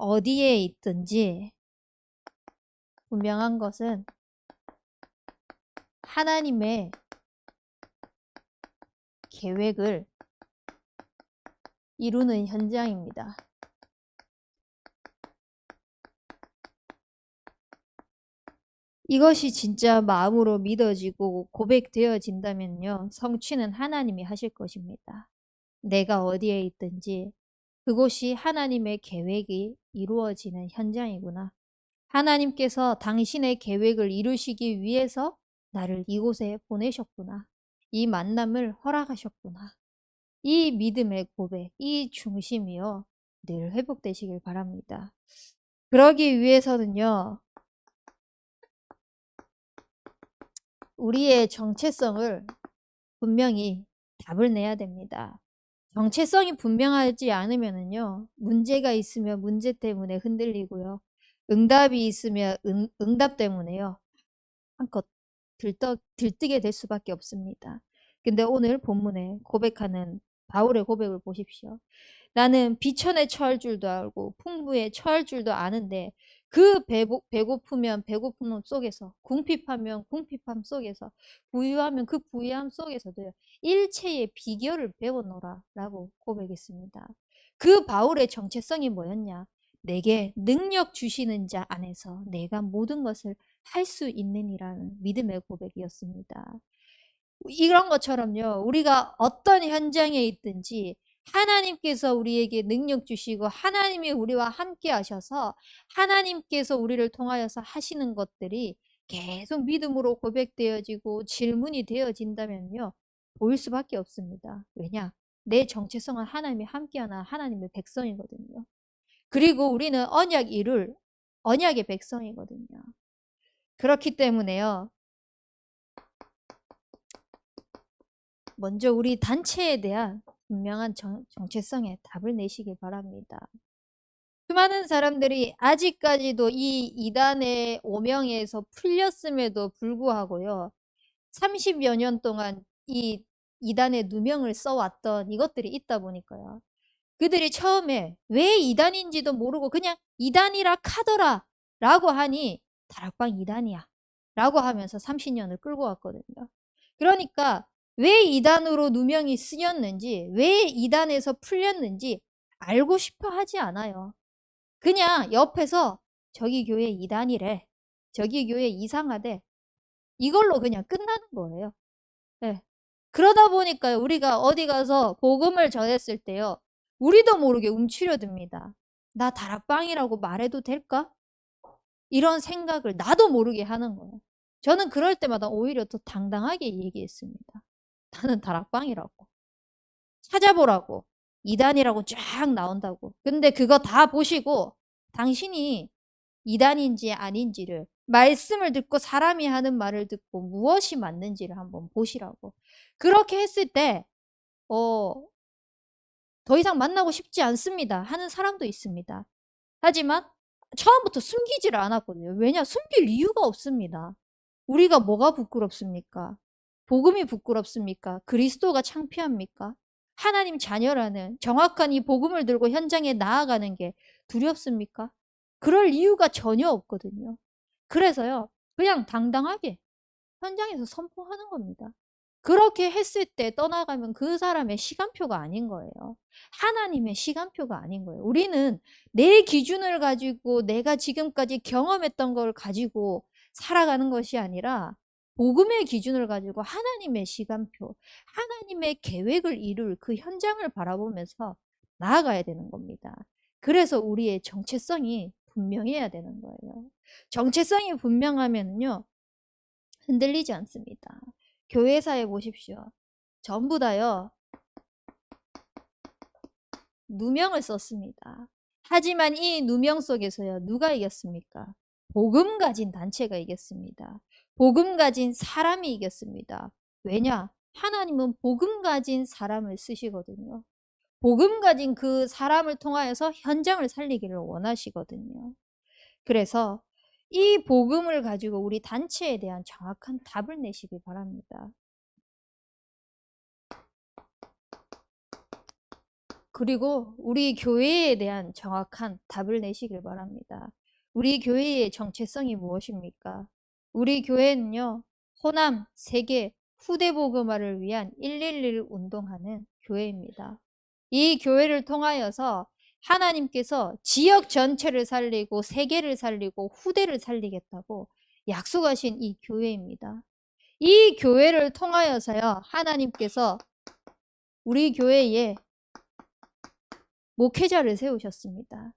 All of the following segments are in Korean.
어디에 있든지 분명한 것은 하나님의 계획을 이루는 현장입니다. 이것이 진짜 마음으로 믿어지고 고백되어진다면요, 성취는 하나님이 하실 것입니다. 내가 어디에 있든지 그곳이 하나님의 계획이 이루어지는 현장이구나. 하나님께서 당신의 계획을 이루시기 위해서 나를 이곳에 보내셨구나. 이 만남을 허락하셨구나. 이 믿음의 고백, 이 중심이요, 늘 회복되시길 바랍니다. 그러기 위해서는요, 우리의 정체성을 분명히 답을 내야 됩니다. 정체성이 분명하지 않으면요, 문제가 있으면 문제 때문에 흔들리고요, 응답이 있으면 응답 때문에요, 한껏 들뜨게 될 수밖에 없습니다. 근데 오늘 본문에 고백하는 바울의 고백을 보십시오. 나는 비천에 처할 줄도 알고 풍부에 처할 줄도 아는데 그 배고프면 배고픔 속에서, 궁핍하면 궁핍함 속에서, 부유하면 그 부유함 속에서도요, 일체의 비결을 배워노라 라고 고백했습니다. 그 바울의 정체성이 뭐였냐? 내게 능력 주시는 자 안에서 내가 모든 것을 할 수 있느니라는 믿음의 고백이었습니다. 이런 것처럼요, 우리가 어떤 현장에 있든지 하나님께서 우리에게 능력 주시고 하나님이 우리와 함께 하셔서 하나님께서 우리를 통하여서 하시는 것들이 계속 믿음으로 고백되어지고 질문이 되어진다면요, 보일 수밖에 없습니다. 왜냐? 내 정체성은 하나님이 함께하는 하나님의 백성이거든요. 그리고 우리는 언약 이룰 언약의 백성이거든요. 그렇기 때문에요, 먼저 우리 단체에 대한 분명한 정체성에 답을 내시길 바랍니다. 수많은 사람들이 아직까지도 이 이단의 오명에서 풀렸음에도 불구하고요, 30여 년 동안 이 이단의 누명을 써왔던 이것들이 있다 보니까요, 그들이 처음에 왜 이단인지도 모르고 그냥 이단이라 카더라 라고 하니 다락방 이단이야 라고 하면서 30년을 끌고 왔거든요. 그러니까 왜 이단으로 누명이 쓰였는지, 왜 이단에서 풀렸는지 알고 싶어 하지 않아요. 그냥 옆에서 저기 교회 이단이래, 저기 교회 이상하대, 이걸로 그냥 끝나는 거예요. 네. 그러다 보니까 우리가 어디 가서 복음을 전했을 때요, 우리도 모르게 움츠려듭니다. 나 다락방이라고 말해도 될까? 이런 생각을 나도 모르게 하는 거예요. 저는 그럴 때마다 오히려 더 당당하게 얘기했습니다. 나는 다락방이라고. 찾아보라고. 이단이라고 쫙 나온다고. 근데 그거 다 보시고 당신이 이단인지 아닌지를, 말씀을 듣고 사람이 하는 말을 듣고 무엇이 맞는지를 한번 보시라고. 그렇게 했을 때 더 이상 만나고 싶지 않습니다 하는 사람도 있습니다. 하지만 처음부터 숨기지를 않았거든요. 왜냐? 숨길 이유가 없습니다. 우리가 뭐가 부끄럽습니까? 복음이 부끄럽습니까? 그리스도가 창피합니까? 하나님 자녀라는 정확한 이 복음을 들고 현장에 나아가는 게 두렵습니까? 그럴 이유가 전혀 없거든요. 그래서요, 그냥 당당하게 현장에서 선포하는 겁니다. 그렇게 했을 때 떠나가면 그 사람의 시간표가 아닌 거예요. 하나님의 시간표가 아닌 거예요. 우리는 내 기준을 가지고 내가 지금까지 경험했던 걸 가지고 살아가는 것이 아니라 복음의 기준을 가지고 하나님의 시간표, 하나님의 계획을 이룰 그 현장을 바라보면서 나아가야 되는 겁니다. 그래서 우리의 정체성이 분명해야 되는 거예요. 정체성이 분명하면요, 흔들리지 않습니다. 교회사에 보십시오. 전부 다요, 누명을 썼습니다. 하지만 이 누명 속에서요, 누가 이겼습니까? 복음 가진 단체가 이겼습니다. 복음 가진 사람이 이겼습니다. 왜냐? 하나님은 복음 가진 사람을 쓰시거든요. 복음 가진 그 사람을 통하여서 현장을 살리기를 원하시거든요. 그래서 이 복음을 가지고 우리 단체에 대한 정확한 답을 내시기 바랍니다. 그리고 우리 교회에 대한 정확한 답을 내시길 바랍니다. 우리 교회의 정체성이 무엇입니까? 우리 교회는요, 호남, 세계, 후대 복음화를 위한 111 운동하는 교회입니다. 이 교회를 통하여서 하나님께서 지역 전체를 살리고 세계를 살리고 후대를 살리겠다고 약속하신 이 교회입니다. 이 교회를 통하여서요, 하나님께서 우리 교회에 목회자를 세우셨습니다.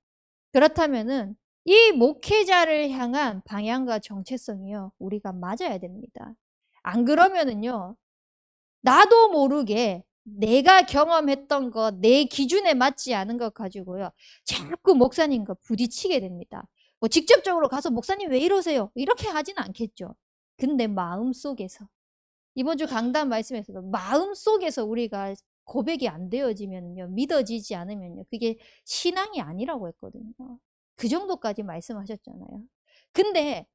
그렇다면은 이 목회자를 향한 방향과 정체성이요, 우리가 맞아야 됩니다. 안 그러면은요, 나도 모르게 내가 경험했던 것, 내 기준에 맞지 않은 것 가지고요, 자꾸 목사님과 부딪히게 됩니다. 뭐 직접적으로 가서 목사님 왜 이러세요? 이렇게 하지는 않겠죠. 근데 마음속에서, 이번 주 강단 말씀에서도 마음속에서 우리가 고백이 안 되어지면요, 믿어지지 않으면요, 그게 신앙이 아니라고 했거든요. 그 정도까지 말씀하셨잖아요. 근데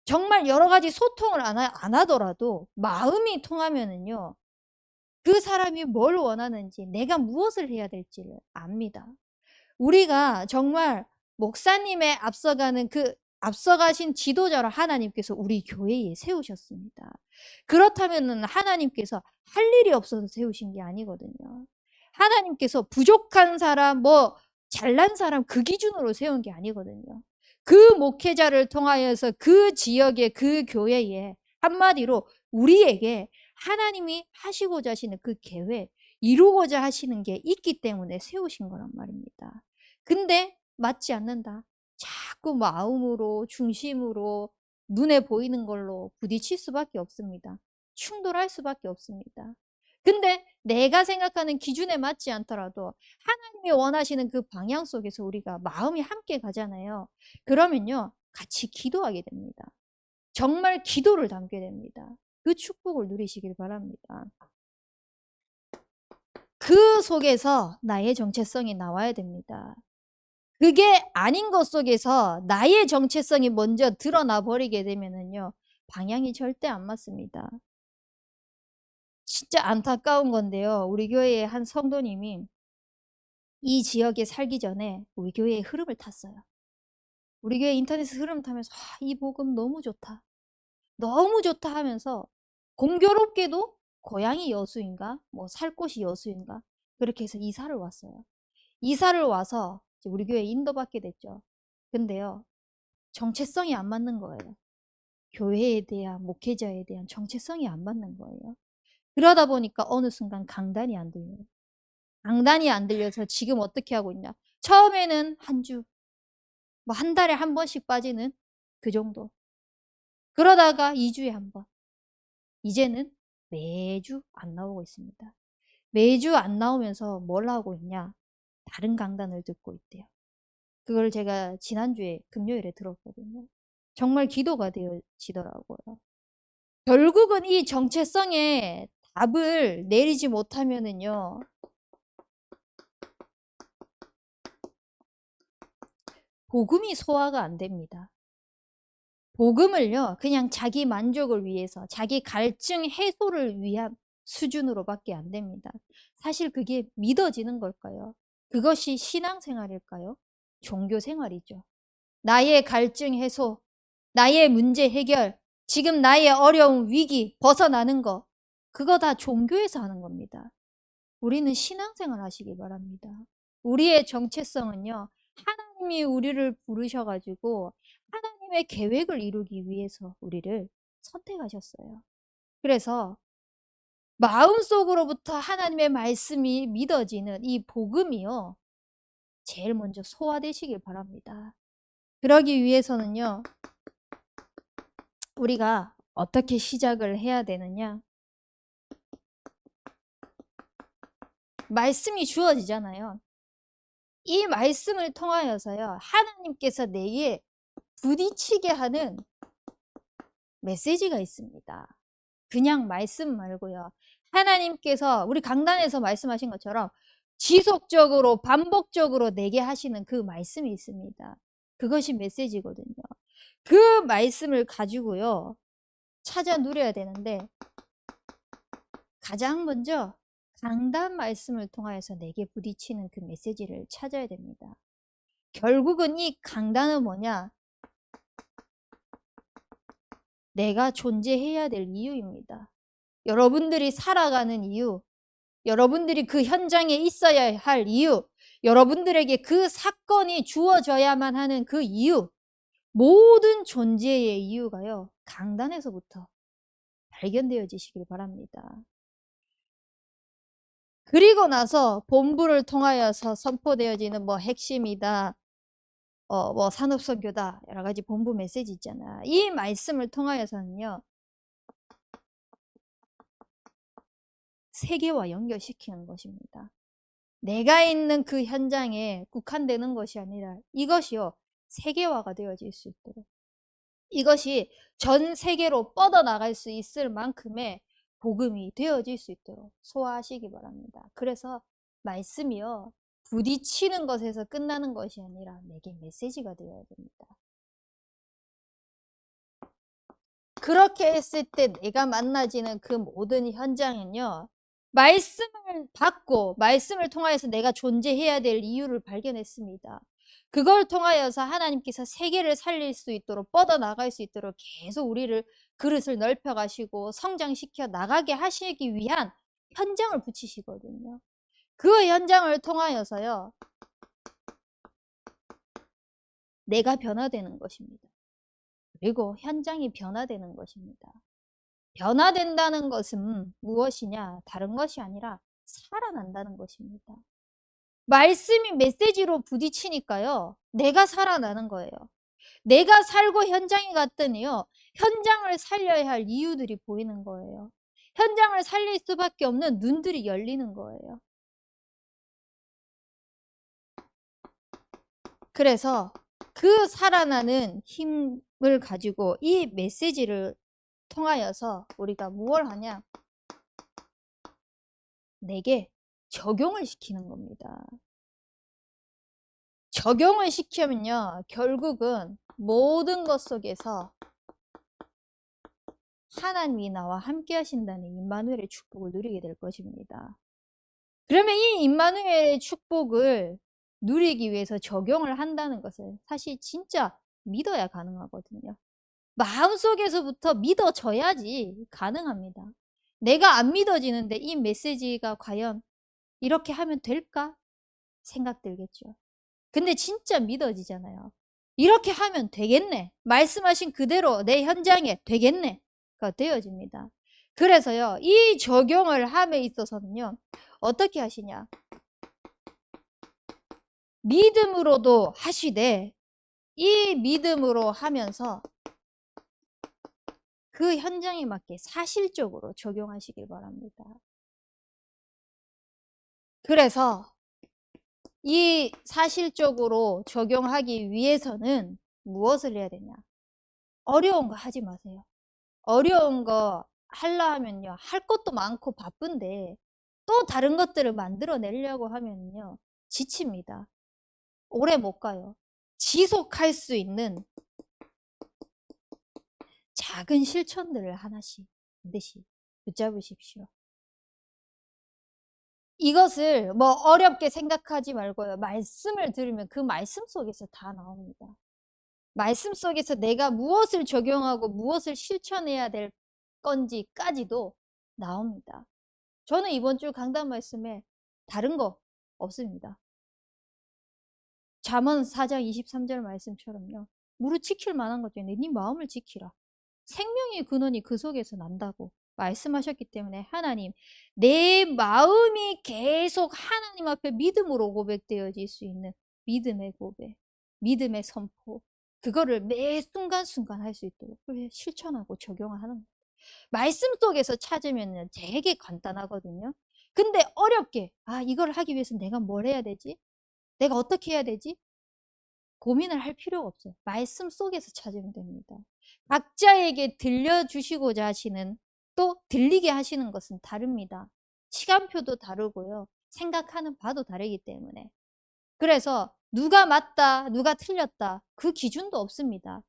정말 여러 가지 소통을 안 하더라도 마음이 통하면은요, 그 사람이 뭘 원하는지, 내가 무엇을 해야 될지를 압니다. 우리가 정말 목사님의 앞서가신 지도자를 하나님께서 우리 교회에 세우셨습니다. 그렇다면 하나님께서 할 일이 없어서 세우신 게 아니거든요. 하나님께서 부족한 사람, 잘난 사람 그 기준으로 세운 게 아니거든요. 그 목회자를 통하여서 그 지역의 그 교회에, 한마디로 우리에게 하나님이 하시고자 하시는 그 계획, 이루고자 하시는 게 있기 때문에 세우신 거란 말입니다. 근데 맞지 않는다. 자꾸 마음으로, 중심으로, 눈에 보이는 걸로 부딪힐 수밖에 없습니다. 충돌할 수밖에 없습니다. 근데 내가 생각하는 기준에 맞지 않더라도 하나님이 원하시는 그 방향 속에서 우리가 마음이 함께 가잖아요. 그러면요, 같이 기도하게 됩니다. 정말 기도를 담게 됩니다. 그 축복을 누리시길 바랍니다. 그 속에서 나의 정체성이 나와야 됩니다. 그게 아닌 것 속에서 나의 정체성이 먼저 드러나 버리게 되면은요, 방향이 절대 안 맞습니다. 진짜 안타까운 건데요, 우리 교회의 한 성도님이 이 지역에 살기 전에 우리 교회의 흐름을 탔어요. 우리 교회 인터넷 흐름 타면서 이 복음 너무 좋다, 너무 좋다 하면서 공교롭게도 고향이 여수인가 살 곳이 여수인가 그렇게 해서 이사를 왔어요. 이사를 와서 우리 교회에 인도받게 됐죠. 근데요, 정체성이 안 맞는 거예요. 교회에 대한, 목회자에 대한 정체성이 안 맞는 거예요. 그러다 보니까 어느 순간 강단이 안 들려요. 강단이 안 들려서 지금 어떻게 하고 있냐. 처음에는 한 달에 한 번씩 빠지는 그 정도. 그러다가 2주에 한 번. 이제는 매주 안 나오고 있습니다. 매주 안 나오면서 뭘 하고 있냐. 다른 강단을 듣고 있대요. 그걸 제가 지난주에 금요일에 들었거든요. 정말 기도가 되어지더라고요. 결국은 이 정체성에 답을 내리지 못하면은요, 복음이 소화가 안 됩니다. 복음을요, 그냥 자기 만족을 위해서, 자기 갈증 해소를 위한 수준으로밖에 안 됩니다. 사실 그게 믿어지는 걸까요? 그것이 신앙생활일까요? 종교생활이죠. 나의 갈증 해소, 나의 문제 해결, 지금 나의 어려운 위기 벗어나는 거, 그거 다 종교에서 하는 겁니다. 우리는 신앙생활 하시기 바랍니다. 우리의 정체성은요, 하나님이 우리를 부르셔가지고 하나님의 계획을 이루기 위해서 우리를 선택하셨어요. 그래서 마음속으로부터 하나님의 말씀이 믿어지는 이 복음이요, 제일 먼저 소화되시길 바랍니다. 그러기 위해서는요, 우리가 어떻게 시작을 해야 되느냐? 말씀이 주어지잖아요. 이 말씀을 통하여서요, 하나님께서 내게 부딪히게 하는 메시지가 있습니다. 그냥 말씀 말고요. 하나님께서 우리 강단에서 말씀하신 것처럼 지속적으로 반복적으로 내게 하시는 그 말씀이 있습니다. 그것이 메시지거든요. 그 말씀을 가지고요, 찾아 누려야 되는데 가장 먼저 강단 말씀을 통하여서 내게 부딪히는 그 메시지를 찾아야 됩니다. 결국은 이 강단은 뭐냐? 내가 존재해야 될 이유입니다. 여러분들이 살아가는 이유, 여러분들이 그 현장에 있어야 할 이유, 여러분들에게 그 사건이 주어져야만 하는 그 이유, 모든 존재의 이유가요, 강단에서부터 발견되어지시길 바랍니다. 그리고 나서 본부를 통하여서 선포되어지는 뭐 핵심이다, 뭐 산업선교다, 여러 가지 본부 메시지 있잖아. 이 말씀을 통하여서는요, 세계와 연결시키는 것입니다. 내가 있는 그 현장에 국한되는 것이 아니라 이것이요, 세계화가 되어질 수 있도록, 이것이 전 세계로 뻗어나갈 수 있을 만큼의 복음이 되어질 수 있도록 소화하시기 바랍니다. 그래서 말씀이요, 부딪히는 것에서 끝나는 것이 아니라 내게 메시지가 되어야 됩니다. 그렇게 했을 때 내가 만나지는 그 모든 현장은요, 말씀을 받고 말씀을 통하여서 내가 존재해야 될 이유를 발견했습니다. 그걸 통하여서 하나님께서 세계를 살릴 수 있도록, 뻗어나갈 수 있도록 계속 우리를 그릇을 넓혀 가시고 성장시켜 나가게 하시기 위한 현장을 붙이시거든요. 그 현장을 통하여서요, 내가 변화되는 것입니다. 그리고 현장이 변화되는 것입니다. 변화된다는 것은 무엇이냐? 다른 것이 아니라 살아난다는 것입니다. 말씀이 메시지로 부딪히니까요, 내가 살아나는 거예요. 내가 살고 현장에 갔더니요, 현장을 살려야 할 이유들이 보이는 거예요. 현장을 살릴 수밖에 없는 눈들이 열리는 거예요. 그래서 그 살아나는 힘을 가지고 이 메시지를 통하여서 우리가 무엇을 하냐? 내게 적용을 시키는 겁니다. 적용을 시키면요, 결국은 모든 것 속에서 하나님이 나와 함께 하신다는 임마누엘의 축복을 누리게 될 것입니다. 그러면 이 임마누엘의 축복을 누리기 위해서 적용을 한다는 것을 사실 진짜 믿어야 가능하거든요. 마음속에서부터 믿어져야지 가능합니다. 내가 안 믿어지는데 이 메시지가 과연 이렇게 하면 될까? 생각 들겠죠. 근데 진짜 믿어지잖아요. 이렇게 하면 되겠네. 말씀하신 그대로 내 현장에 되겠네. 가 되어집니다. 그래서요, 이 적용을 함에 있어서는요, 어떻게 하시냐? 믿음으로도 하시되, 이 믿음으로 하면서 그 현장에 맞게 사실적으로 적용하시길 바랍니다. 그래서 이 사실적으로 적용하기 위해서는 무엇을 해야 되냐? 어려운 거 하지 마세요. 어려운 거 하려 하면요, 할 것도 많고 바쁜데 또 다른 것들을 만들어내려고 하면요, 지칩니다. 오래 못 가요. 지속할 수 있는 작은 실천들을 하나씩 반드시 붙잡으십시오. 이것을 뭐 어렵게 생각하지 말고요, 말씀을 들으면 그 말씀 속에서 다 나옵니다. 말씀 속에서 내가 무엇을 적용하고 무엇을 실천해야 될 건지까지도 나옵니다. 저는 이번 주 강단 말씀에 다른 거 없습니다. 잠언 4장 23절 말씀처럼요, 무릇 지킬 만한 것 중에 네 마음을 지키라. 생명의 근원이 그 속에서 난다고 말씀하셨기 때문에 하나님, 내 마음이 계속 하나님 앞에 믿음으로 고백되어질 수 있는 믿음의 고백, 믿음의 선포, 그거를 매 순간순간 할 수 있도록 실천하고 적용하는 거예요. 말씀 속에서 찾으면 되게 간단하거든요. 근데 어렵게, 이걸 하기 위해서 내가 뭘 해야 되지? 내가 어떻게 해야 되지? 고민을 할 필요가 없어요. 말씀 속에서 찾으면 됩니다. 각자에게 들려주시고자 하시는, 또 들리게 하시는 것은 다릅니다. 시간표도 다르고요, 생각하는 바도 다르기 때문에. 그래서 누가 맞다, 누가 틀렸다, 그 기준도 없습니다.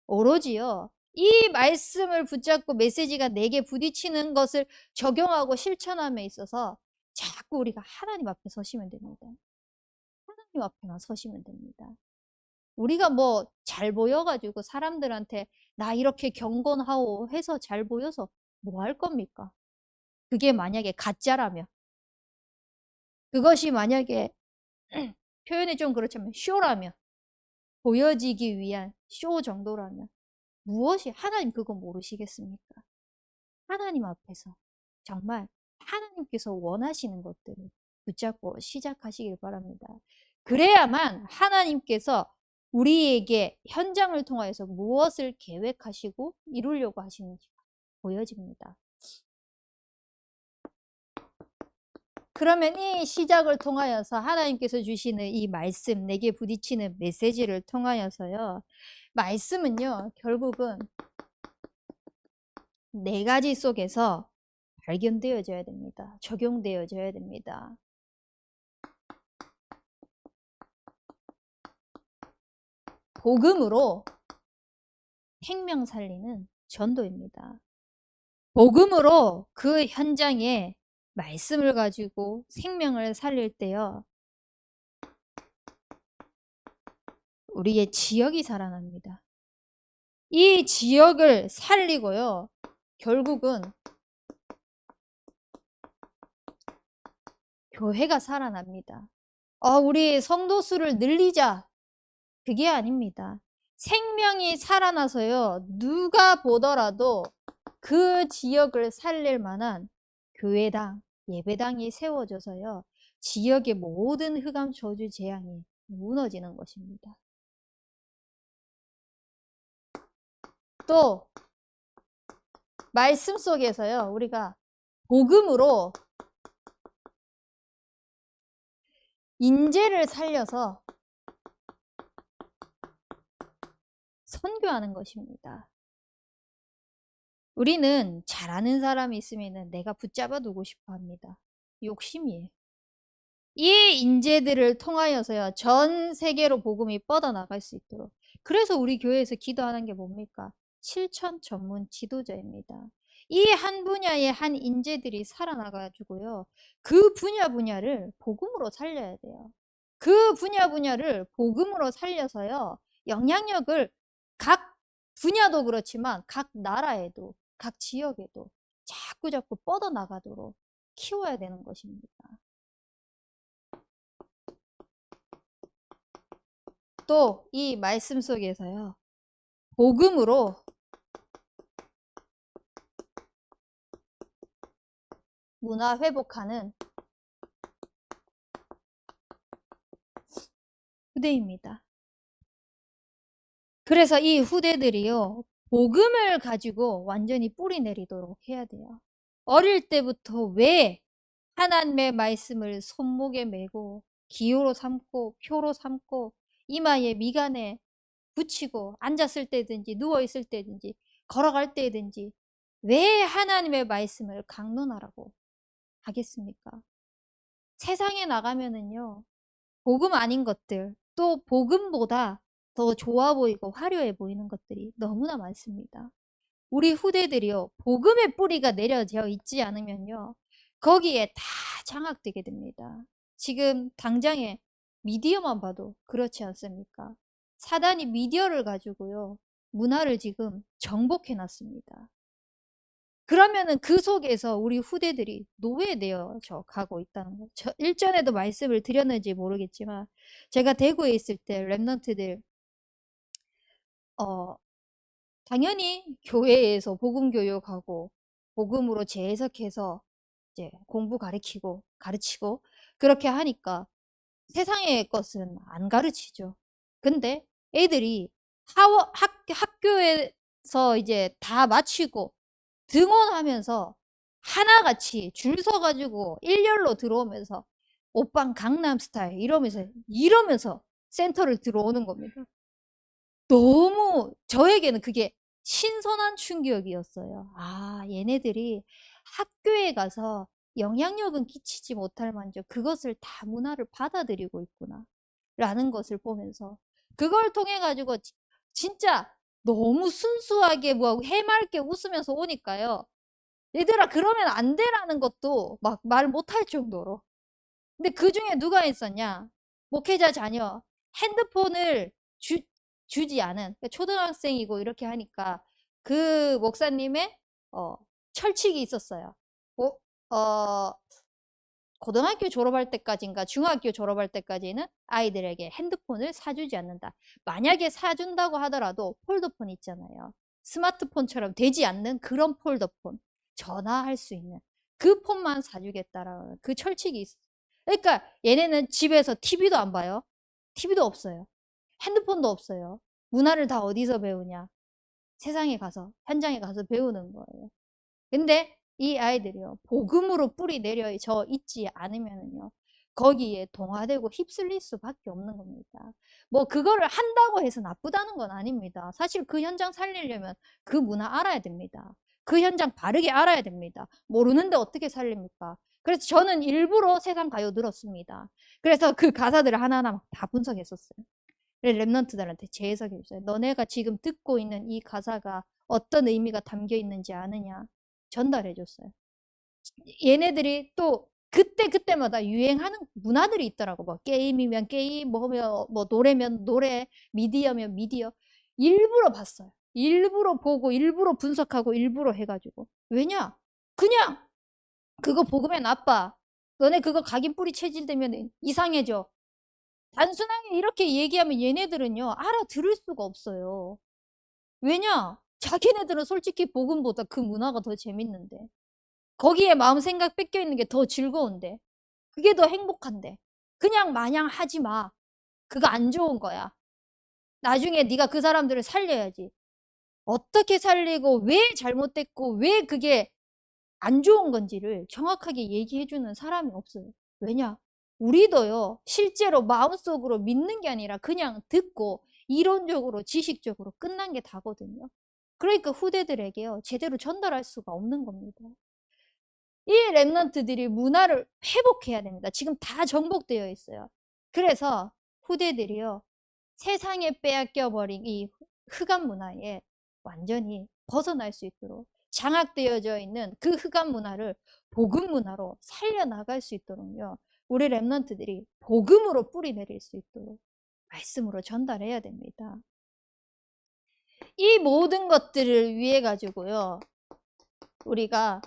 오로지요, 이 말씀을 붙잡고 메시지가 내게 부딪히는 것을 적용하고 실천함에 있어서 자꾸 우리가 하나님 앞에 서시면 됩니다. 하나님 앞에만 서시면 됩니다. 우리가 뭐 잘 보여가지고 사람들한테 나 이렇게 경건하오 해서 잘 보여서 뭐 할 겁니까? 그게 만약에 가짜라면, 그것이 만약에 표현이 좀 그렇지만 쇼라면, 보여지기 위한 쇼 정도라면 무엇이, 하나님 그거 모르시겠습니까? 하나님 앞에서 정말 하나님께서 원하시는 것들을 붙잡고 시작하시길 바랍니다. 그래야만 하나님께서 우리에게 현장을 통하여서 무엇을 계획하시고 이루려고 하시는지 보여집니다. 그러면 이 시작을 통하여서 하나님께서 주시는 이 말씀, 내게 부딪히는 메시지를 통하여서요, 말씀은요 결국은 네 가지 속에서 발견되어져야 됩니다. 적용되어져야 됩니다. 복음으로 생명 살리는 전도입니다. 복음으로 그 현장에 말씀을 가지고 생명을 살릴 때요, 우리의 지역이 살아납니다. 이 지역을 살리고요, 결국은 교회가 살아납니다. 우리 성도 수를 늘리자, 그게 아닙니다. 생명이 살아나서요, 누가 보더라도 그 지역을 살릴 만한 교회당, 예배당이 세워져서요, 지역의 모든 흑암 저주 재앙이 무너지는 것입니다. 또 말씀 속에서요, 우리가 복음으로 인재를 살려서 선교하는 것입니다. 우리는 잘하는 사람이 있으면 내가 붙잡아 두고 싶어 합니다. 욕심이에요. 이 인재들을 통하여서요, 전 세계로 복음이 뻗어나갈 수 있도록. 그래서 우리 교회에서 기도하는 게 뭡니까? 7천 전문 지도자입니다. 이 한 분야의 한 인재들이 살아나가지고요, 그 분야를 복음으로 살려야 돼요. 그 분야를 복음으로 살려서요, 영향력을 각 분야도 그렇지만 각 나라에도, 각 지역에도 자꾸 뻗어나가도록 키워야 되는 것입니다. 또 이 말씀 속에서요, 복음으로 문화 회복하는 후대입니다. 그래서 이 후대들이요, 복음을 가지고 완전히 뿌리 내리도록 해야 돼요. 어릴 때부터 왜 하나님의 말씀을 손목에 메고 기호로 삼고 표로 삼고 이마에 미간에 붙이고 앉았을 때든지 누워있을 때든지 걸어갈 때든지 왜 하나님의 말씀을 강론하라고 하겠습니까? 세상에 나가면은요, 복음 아닌 것들, 또 복음보다 더 좋아 보이고 화려해 보이는 것들이 너무나 많습니다. 우리 후대들이요, 복음의 뿌리가 내려져 있지 않으면요, 거기에 다 장악되게 됩니다. 지금 당장에 미디어만 봐도 그렇지 않습니까? 사단이 미디어를 가지고요, 문화를 지금 정복해 놨습니다. 그러면은 그 속에서 우리 후대들이 노예되어져 가고 있다는 거. 저 일전에도 말씀을 드렸는지 모르겠지만, 제가 대구에 있을 때 랩런트들 당연히 교회에서 복음 교육하고 복음으로 재해석해서 이제 공부 가르치고 그렇게 하니까 세상의 것은 안 가르치죠. 근데 애들이 학교에서 이제 다 마치고 등원하면서 하나같이 줄 서가지고 일렬로 들어오면서 오빤 강남스타일 이러면서 센터를 들어오는 겁니다. 너무 저에게는 그게 신선한 충격이었어요. 얘네들이 학교에 가서 영향력은 끼치지 못할 만저 그것을 다 문화를 받아들이고 있구나 라는 것을 보면서, 그걸 통해 가지고 진짜 너무 순수하게 뭐 해맑게 웃으면서 오니까요, 얘들아 그러면 안 돼라는 것도 막 말 못할 정도로. 근데 그 중에 누가 있었냐? 목회자 자녀 핸드폰을 주지 않은 그러니까 초등학생이고 이렇게 하니까 그 목사님의 철칙이 있었어요. 어, 어, 고등학교 졸업할 때까지인가 중학교 졸업할 때까지는 아이들에게 핸드폰을 사주지 않는다. 만약에 사준다고 하더라도 폴더폰 있잖아요. 스마트폰처럼 되지 않는 그런 폴더폰. 전화할 수 있는 그 폰만 사주겠다라는 그 철칙이 있어요. 그러니까 얘네는 집에서 TV도 안 봐요. TV도 없어요. 핸드폰도 없어요. 문화를 다 어디서 배우냐? 세상에 가서, 현장에 가서 배우는 거예요. 근데 이 아이들이요, 복음으로 뿌리 내려져 있지 않으면요, 거기에 동화되고 휩쓸릴 수밖에 없는 겁니다. 뭐, 그거를 한다고 해서 나쁘다는 건 아닙니다. 사실 그 현장 살리려면 그 문화 알아야 됩니다. 그 현장 바르게 알아야 됩니다. 모르는데 어떻게 살립니까? 그래서 저는 일부러 세상 가요 들었습니다. 그래서 그 가사들을 하나하나 다 분석했었어요. 랩런트들한테 재해석해줬어요. 너네가 지금 듣고 있는 이 가사가 어떤 의미가 담겨 있는지 아느냐? 전달해줬어요. 얘네들이 또 그때마다 유행하는 문화들이 있더라고. 뭐 게임이면 게임, 뭐 노래면 노래, 미디어면 미디어. 일부러 봤어요. 일부러 보고, 일부러 분석하고, 일부러 해가지고. 왜냐? 그냥 그거 복으면 나빠. 너네 그거 각인 뿌리 체질되면 이상해져. 단순하게 이렇게 얘기하면 얘네들은요, 알아들을 수가 없어요. 왜냐? 자기네들은 솔직히 복음보다 그 문화가 더 재밌는데. 거기에 마음 생각 뺏겨 있는 게 더 즐거운데. 그게 더 행복한데. 그냥 마냥 하지 마. 그거 안 좋은 거야. 나중에 네가 그 사람들을 살려야지. 어떻게 살리고 왜 잘못됐고 왜 그게 안 좋은 건지를 정확하게 얘기해주는 사람이 없어요. 왜냐? 우리도요, 실제로 마음속으로 믿는 게 아니라 그냥 듣고 이론적으로, 지식적으로 끝난 게 다거든요. 그러니까 후대들에게요, 제대로 전달할 수가 없는 겁니다. 이 랩런트들이 문화를 회복해야 됩니다. 지금 다 정복되어 있어요. 그래서 후대들이요, 세상에 빼앗겨버린 이 흑암 문화에 완전히 벗어날 수 있도록 장악되어져 있는 그 흑암 문화를 복음 문화로 살려나갈 수 있도록요. 우리 랩런트들이 복음으로 뿌리 내릴 수 있도록 말씀으로 전달해야 됩니다. 이 모든 것들을 위해 가지고요. 우리가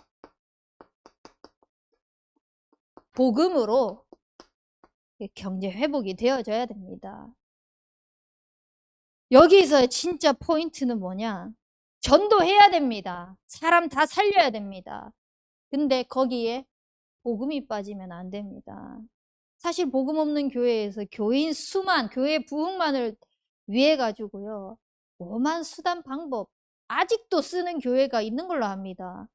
복음으로 경제 회복이 되어져야 됩니다. 여기서 진짜 포인트는 뭐냐? 전도해야 됩니다. 사람 다 살려야 됩니다. 근데 거기에 복음이 빠지면 안 됩니다. 사실 복음 없는 교회에서 교인 수만, 교회 부흥만을 위해 가지고요. 오만 수단 방법 아직도 쓰는 교회가 있는 걸로 압니다.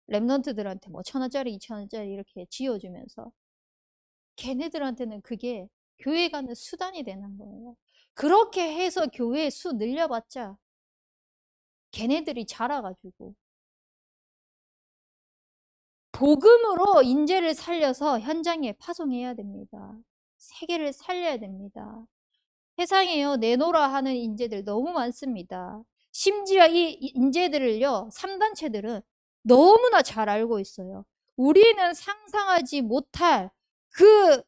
랩런트들한테 뭐 1,000원짜리, 2,000원짜리 이렇게 지어주면서 걔네들한테는 그게 교회 가는 수단이 되는 거예요. 그렇게 해서 교회 수 늘려봤자 걔네들이 자라가지고 복음으로 인재를 살려서 현장에 파송해야 됩니다. 세계를 살려야 됩니다. 세상에요, 내노라 하는 인재들 너무 많습니다. 심지어 이 인재들을요, 3단체들은 너무나 잘 알고 있어요. 우리는 상상하지 못할 그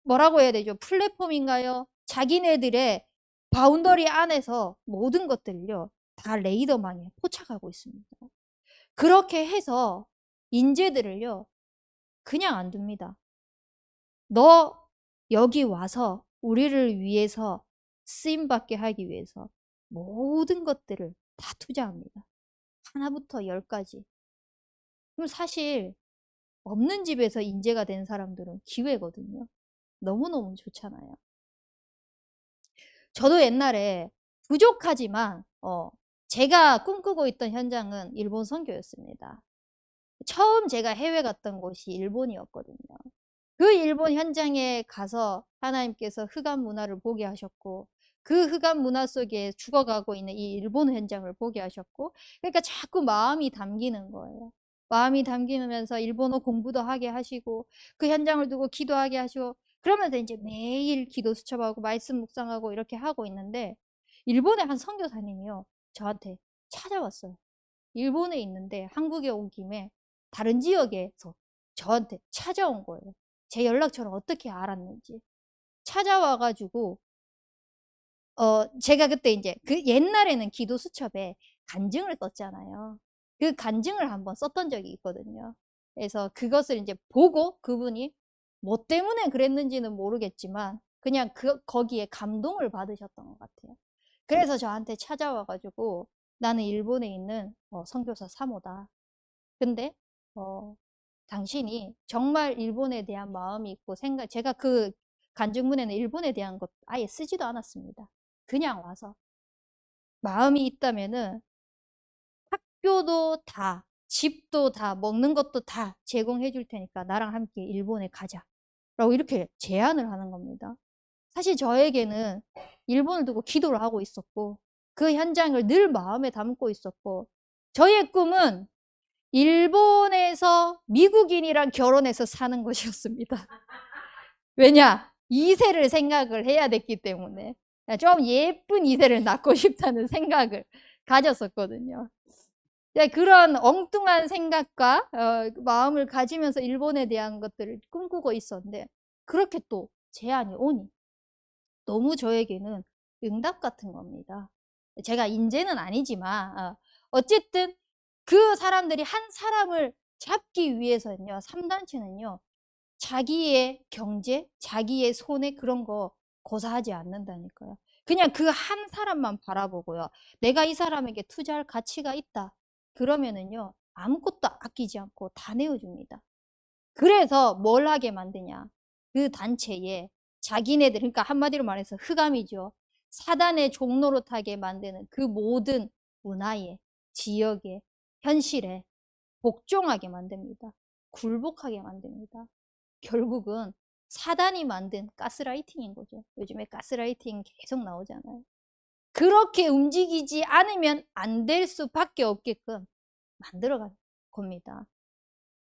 뭐라고 해야 되죠? 플랫폼인가요? 자기네들의 바운더리 안에서 모든 것들을요, 다 레이더망에 포착하고 있습니다. 그렇게 해서 인재들을요, 그냥 안 둡니다. 너 여기 와서 우리를 위해서 쓰임받게 하기 위해서 모든 것들을 다 투자합니다. 하나부터 열까지. 그럼 사실 없는 집에서 인재가 된 사람들은 기회거든요. 너무너무 좋잖아요. 저도 옛날에 부족하지만 제가 꿈꾸고 있던 현장은 일본 선교였습니다. 처음 제가 해외 갔던 곳이 일본이었거든요. 그 일본 현장에 가서 하나님께서 흑암 문화를 보게 하셨고 그 흑암 문화 속에 죽어가고 있는 이 일본 현장을 보게 하셨고 그러니까 자꾸 마음이 담기는 거예요. 마음이 담기면서 일본어 공부도 하게 하시고 그 현장을 두고 기도하게 하시고 그러면서 이제 매일 기도 수첩하고 말씀 묵상하고 이렇게 하고 있는데 일본의 한 선교사님이요 저한테 찾아왔어요. 일본에 있는데 한국에 온 김에 다른 지역에서 저한테 찾아온 거예요. 제 연락처를 어떻게 알았는지. 찾아와가지고, 제가 그때 이제 그 옛날에는 기도수첩에 간증을 썼잖아요. 그 간증을 한번 썼던 적이 있거든요. 그래서 그것을 이제 보고 그분이 뭐 때문에 그랬는지는 모르겠지만 그냥 거기에 감동을 받으셨던 것 같아요. 그래서 저한테 찾아와가지고 나는 일본에 있는 선교사 사모다. 근데 당신이 정말 일본에 대한 마음이 있고 제가 그 간증문에는 일본에 대한 것 아예 쓰지도 않았습니다. 그냥 와서 마음이 있다면은 학교도 다, 집도 다, 먹는 것도 다 제공해 줄 테니까 나랑 함께 일본에 가자. 라고 이렇게 제안을 하는 겁니다. 사실 저에게는 일본을 두고 기도를 하고 있었고 그 현장을 늘 마음에 담고 있었고 저의 꿈은 일본에서 미국인이랑 결혼해서 사는 것이었습니다. 왜냐? 2세를 생각을 해야 됐기 때문에 좀 예쁜 2세를 낳고 싶다는 생각을 가졌었거든요. 그런 엉뚱한 생각과 마음을 가지면서 일본에 대한 것들을 꿈꾸고 있었는데 그렇게 또 제안이 오니 너무 저에게는 응답 같은 겁니다. 제가 인재는 아니지만 어쨌든 그 사람들이 한 사람을 잡기 위해서는요. 3단체는요. 자기의 경제, 자기의 손해 그런 거 고사하지 않는다니까요. 그냥 그 한 사람만 바라보고요. 내가 이 사람에게 투자할 가치가 있다. 그러면은요. 아무것도 아끼지 않고 다 내어줍니다. 그래서 뭘 하게 만드냐. 그 단체에 자기네들, 그러니까 한마디로 말해서 흑암이죠. 사단의 종로로 타게 만드는 그 모든 문화에, 지역에, 현실에 복종하게 만듭니다. 굴복하게 만듭니다. 결국은 사단이 만든 가스라이팅인 거죠. 요즘에 가스라이팅 계속 나오잖아요. 그렇게 움직이지 않으면 안 될 수밖에 없게끔 만들어간 겁니다.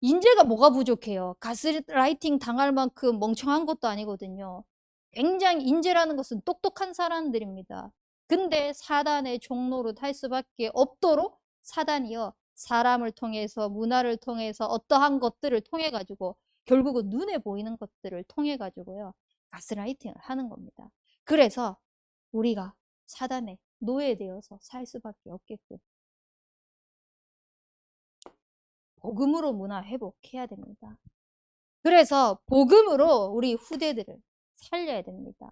인재가 뭐가 부족해요? 가스라이팅 당할 만큼 멍청한 것도 아니거든요. 굉장히 인재라는 것은 똑똑한 사람들입니다. 근데 사단의 종로로 탈 수밖에 없도록 사단이요. 사람을 통해서 문화를 통해서 어떠한 것들을 통해 가지고 결국은 눈에 보이는 것들을 통해 가지고요. 가스라이팅을 하는 겁니다. 그래서 우리가 사단에 노예되어서 살 수밖에 없게끔 복음으로 문화 회복해야 됩니다. 그래서 복음으로 우리 후대들을 살려야 됩니다.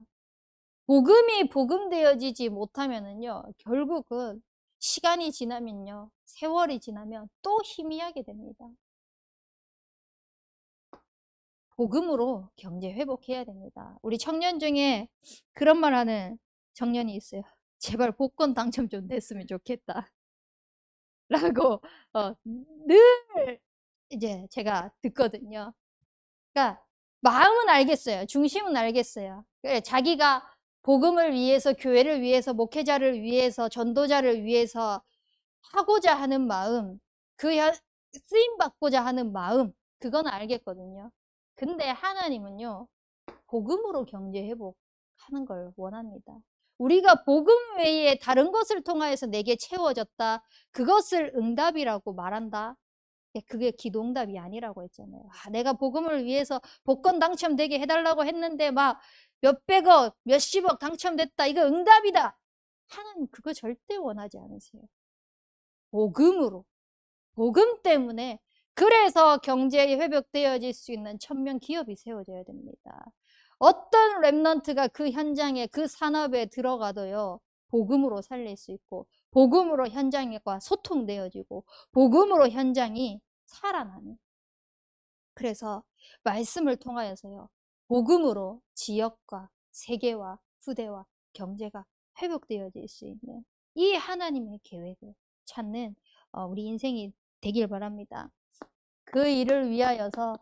복음이 복음되어지지 못하면은요, 결국은 시간이 지나면요, 세월이 지나면 또 희미하게 됩니다. 복음으로 경제 회복해야 됩니다. 우리 청년 중에 그런 말 하는 청년이 있어요. 제발 복권 당첨 좀 됐으면 좋겠다. 라고, 늘 이제 제가 듣거든요. 그러니까 마음은 알겠어요. 중심은 알겠어요. 그래, 자기가 복음을 위해서, 교회를 위해서, 목회자를 위해서, 전도자를 위해서 하고자 하는 마음, 쓰임 받고자 하는 마음, 그건 알겠거든요. 근데 하나님은요, 복음으로 경제 회복하는 걸 원합니다. 우리가 복음 외에 다른 것을 통하여서 내게 채워졌다. 그것을 응답이라고 말한다. 그게 기도응답이 아니라고 했잖아요. 내가 복음을 위해서 복권 당첨되게 해달라고 했는데 막 몇백억, 몇십억 당첨됐다. 이거 응답이다. 하나님 그거 절대 원하지 않으세요. 복음으로. 복음 때문에 그래서 경제에 회복되어질 수 있는 천명 기업이 세워져야 됩니다. 어떤 랩넌트가 그 현장에 그 산업에 들어가도요. 복음으로 살릴 수 있고 복음으로 현장과 소통되어지고 복음으로 현장이 살아나는. 그래서 말씀을 통하여서요. 복음으로 지역과 세계와 후대와 경제가 회복되어질 수 있는 이 하나님의 계획을 찾는 우리 인생이 되길 바랍니다. 그 일을 위하여서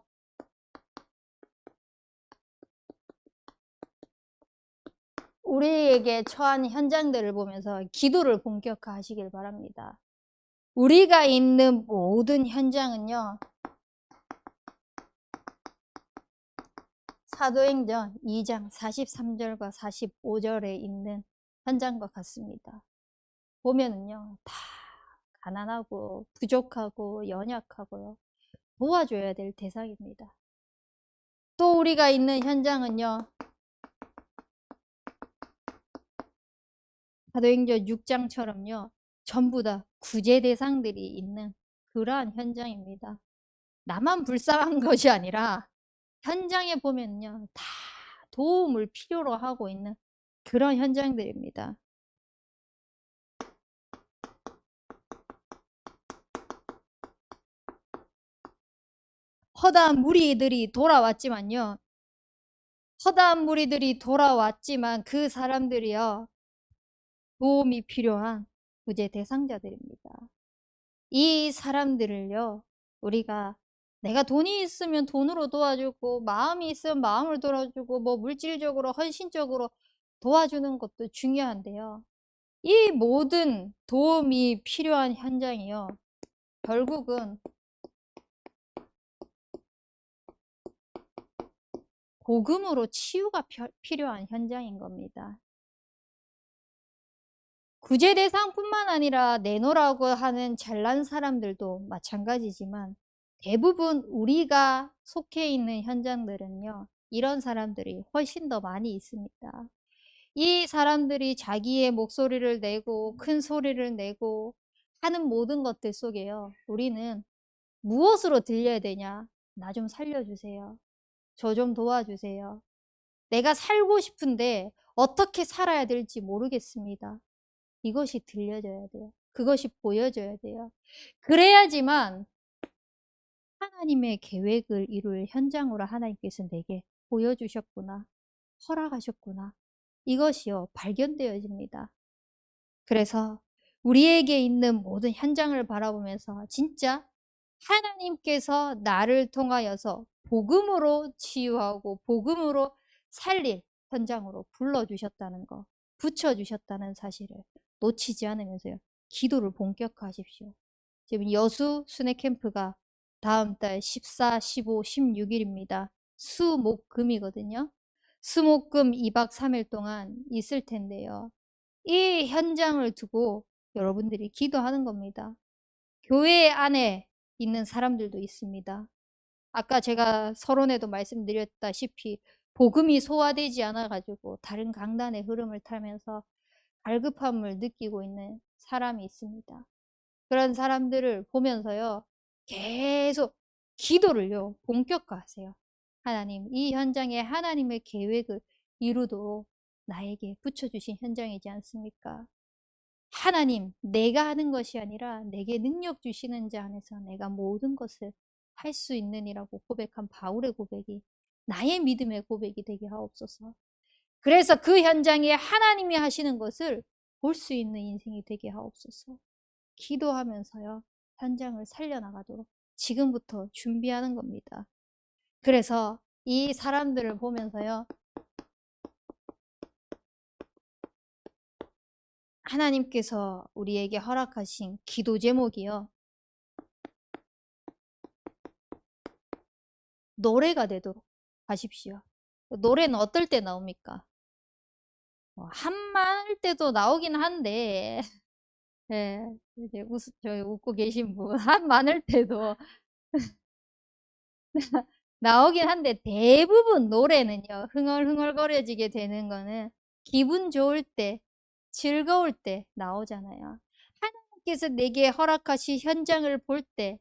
우리에게 처한 현장들을 보면서 기도를 본격화하시길 바랍니다. 우리가 있는 모든 현장은요. 사도행전 2장 43절과 45절에 있는 현장과 같습니다. 보면은요. 다 가난하고 부족하고 연약하고요. 도와줘야 될 대상입니다. 또 우리가 있는 현장은요. 사도행전 6장처럼요. 전부 다 구제 대상들이 있는 그러한 현장입니다. 나만 불쌍한 것이 아니라 현장에 보면요. 다 도움을 필요로 하고 있는 그런 현장들입니다. 허다한 무리들이 돌아왔지만요. 허다한 무리들이 돌아왔지만 그 사람들이요. 도움이 필요한 구제 대상자들입니다. 이 사람들을요. 우리가 내가 돈이 있으면 돈으로 도와주고 마음이 있으면 마음을 도와주고 뭐 물질적으로 헌신적으로 도와주는 것도 중요한데요. 이 모든 도움이 필요한 현장이요. 결국은 복음으로 치유가 필요한 현장인 겁니다. 구제 대상뿐만 아니라 내놓으라고 하는 잘난 사람들도 마찬가지지만 대부분 우리가 속해 있는 현장들은요. 이런 사람들이 훨씬 더 많이 있습니다. 이 사람들이 자기의 목소리를 내고 큰 소리를 내고 하는 모든 것들 속에요. 우리는 무엇으로 들려야 되냐? 나 좀 살려주세요. 저 좀 도와주세요. 내가 살고 싶은데 어떻게 살아야 될지 모르겠습니다. 이것이 들려져야 돼요. 그것이 보여져야 돼요. 그래야지만 하나님의 계획을 이룰 현장으로 하나님께서 내게 보여주셨구나. 허락하셨구나. 이것이요. 발견되어집니다. 그래서 우리에게 있는 모든 현장을 바라보면서 진짜 하나님께서 나를 통하여서 복음으로 치유하고 복음으로 살릴 현장으로 불러주셨다는 거, 붙여주셨다는 사실을 놓치지 않으면서요. 기도를 본격화하십시오. 지금 여수 순회 캠프가 다음 달 14, 15, 16일입니다. 수, 목, 금이거든요. 수, 목, 금 2박 3일 동안 있을 텐데요. 이 현장을 두고 여러분들이 기도하는 겁니다. 교회 안에 있는 사람들도 있습니다. 아까 제가 서론에도 말씀드렸다시피 복음이 소화되지 않아가지고 다른 강단의 흐름을 타면서 갈급함을 느끼고 있는 사람이 있습니다. 그런 사람들을 보면서요. 계속 기도를요. 본격화하세요. 하나님, 이 현장에 하나님의 계획을 이루도록 나에게 붙여주신 현장이지 않습니까? 하나님, 내가 하는 것이 아니라 내게 능력 주시는 자 안에서 내가 모든 것을 할 수 있느니라고 고백한 바울의 고백이 나의 믿음의 고백이 되게 하옵소서. 그래서 그 현장에 하나님이 하시는 것을 볼 수 있는 인생이 되게 하옵소서. 기도하면서요, 현장을 살려나가도록 지금부터 준비하는 겁니다. 그래서 이 사람들을 보면서요, 하나님께서 우리에게 허락하신 기도 제목이요, 노래가 되도록 하십시오. 노래는 어떨 때 나옵니까? 한마을 때도 나오긴 한데, 예, 이제 저희 웃고 계신 분, 한 많을 때도 나오긴 한데, 대부분 노래는요, 흥얼흥얼거려지게 되는 거는 기분 좋을 때, 즐거울 때 나오잖아요. 하나님께서 내게 허락하신 현장을 볼 때,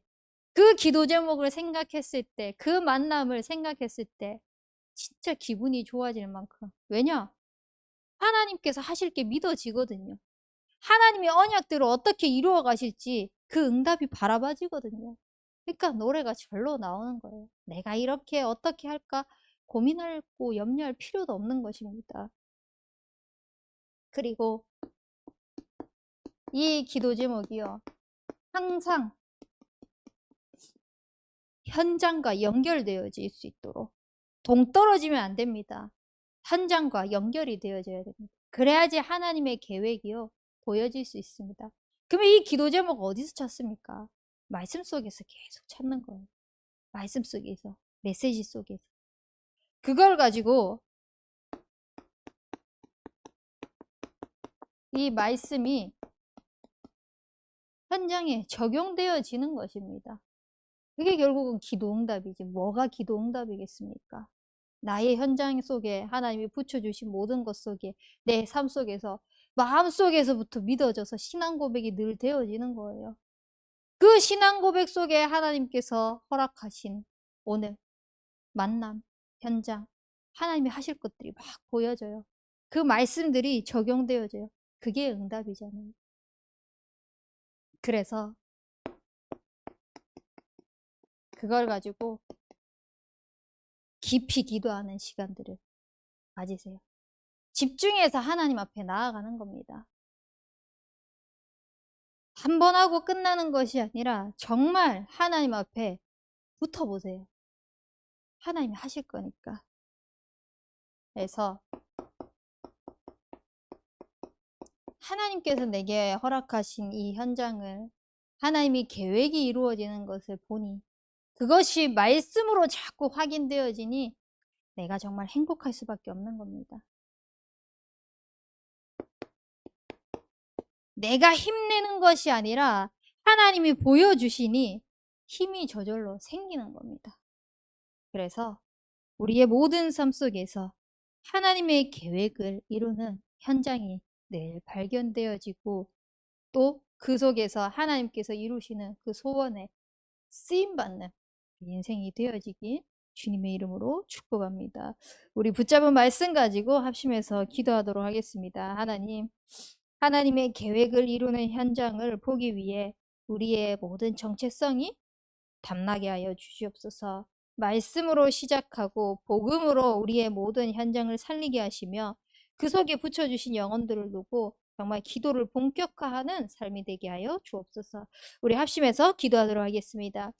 그 기도 제목을 생각했을 때, 그 만남을 생각했을 때, 진짜 기분이 좋아질 만큼. 왜냐? 하나님께서 하실 게 믿어지거든요. 하나님의 언약대로 어떻게 이루어 가실지 그 응답이 바라봐지거든요. 그러니까 노래가 절로 나오는 거예요. 내가 이렇게 어떻게 할까 고민하고 염려할 필요도 없는 것입니다. 그리고 이 기도 제목이요. 항상 현장과 연결되어질 수 있도록 동떨어지면 안 됩니다. 현장과 연결이 되어져야 됩니다. 그래야지 하나님의 계획이요. 보여질 수 있습니다. 그러면 이 기도 제목 어디서 찾습니까? 말씀 속에서 계속 찾는 거예요. 말씀 속에서, 메시지 속에서. 그걸 가지고 이 말씀이 현장에 적용되어지는 것입니다. 그게 결국은 기도응답이지. 뭐가 기도응답이겠습니까? 나의 현장 속에 하나님이 붙여주신 모든 것 속에 내 삶 속에서 마음속에서부터 믿어져서 신앙 고백이 늘 되어지는 거예요. 그 신앙 고백 속에 하나님께서 허락하신 오늘 만남, 현장, 하나님이 하실 것들이 막 보여져요. 그 말씀들이 적용되어져요. 그게 응답이잖아요. 그래서 그걸 가지고 깊이 기도하는 시간들을 가지세요. 집중해서 하나님 앞에 나아가는 겁니다. 한 번 하고 끝나는 것이 아니라 정말 하나님 앞에 붙어보세요. 하나님이 하실 거니까. 그래서 하나님께서 내게 허락하신 이 현장을 하나님이 계획이 이루어지는 것을 보니 그것이 말씀으로 자꾸 확인되어지니 내가 정말 행복할 수밖에 없는 겁니다. 내가 힘내는 것이 아니라 하나님이 보여주시니 힘이 저절로 생기는 겁니다. 그래서 우리의 모든 삶 속에서 하나님의 계획을 이루는 현장이 늘 발견되어지고 또 그 속에서 하나님께서 이루시는 그 소원에 쓰임받는 인생이 되어지길 주님의 이름으로 축복합니다. 우리 붙잡은 말씀 가지고 합심해서 기도하도록 하겠습니다. 하나님, 하나님의 계획을 이루는 현장을 보기 위해 우리의 모든 정체성이 담나게 하여 주시옵소서. 말씀으로 시작하고 복음으로 우리의 모든 현장을 살리게 하시며 그 속에 붙여주신 영혼들을 두고 정말 기도를 본격화하는 삶이 되게 하여 주옵소서. 우리 합심해서 기도하도록 하겠습니다.